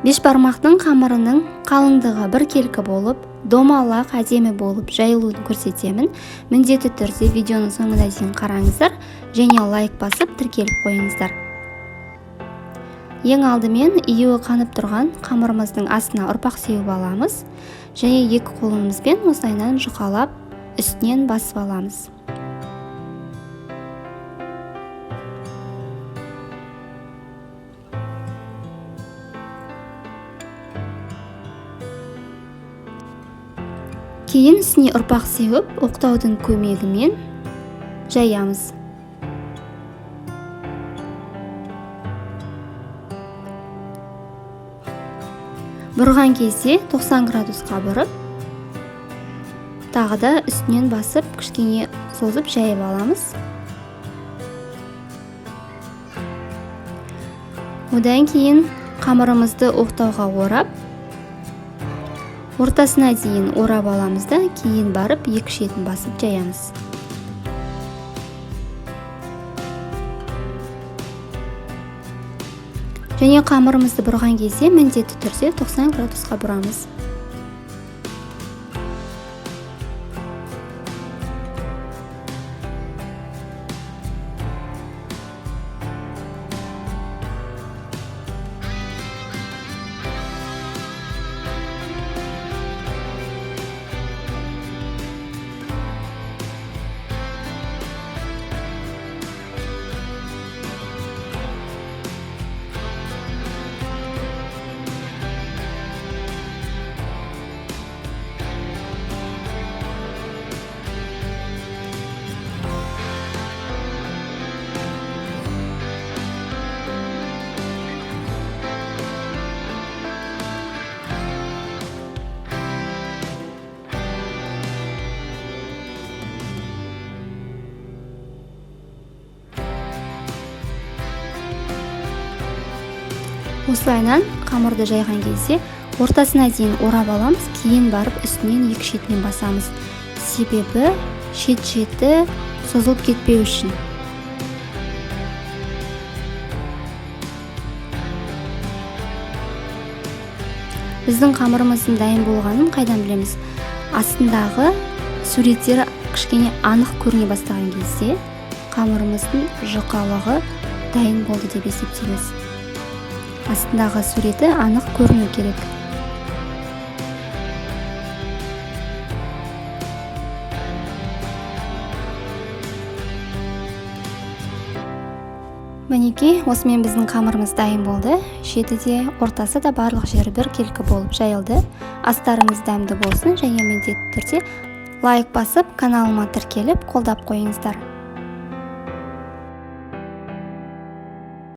Беш бармақтың қамырының қалыңдығы біркелкі болып, домалақ әдемі болып жайылуын көрсетемін. Міндетті түрде видеоның соңына дейін қараңыздар және лайк басып тіркеліп қойыңыздар. Ең алдымен июі қанып тұрған қамырымыздың астына ұрпақ сеуіп аламыз және екі қолымызбен осылайынан жұқалап үстінен басып аламыз. Кейін үстіне ұрпақ сеуіп, оқтаудың көмегімен жаямыз. Бұрған кезде 90 градусқа бұрып, тағы да үстінен басып, кішкене созып жайып аламыз. Одан кейін қамырымызды оқтауға орап, ортасына дейін орап аламыз да, кейін барып екі шетін басып жаямыз. Және қамырымызды бұрған кезде міндетті түрде 90 градусқа бұрамыз. Осылайынан қамырды жайған кезде ортасына дейін орап аламыз, кейін барып үстінен екі шетінен басамыз. Себебі шет-шеті созылып кетпеу үшін. Біздің қамырымыздың дайын болғанын қайдан білеміз? Астындағы суреттері кішкене анық көріне бастаған кезде қамырымыздың жұқалығы дайын болды деп есептейміз. Астындағы суреті анық көріну керек. Мінекей, осымен біздің қамырымыз дайын болды. Шеті де, ортасы да барлық жері біркелкі болып жайылды. Астарыңыз дәмді болсын және міндетті түрде лайк басып, каналыма тіркеліп қолдап қойыңыздар.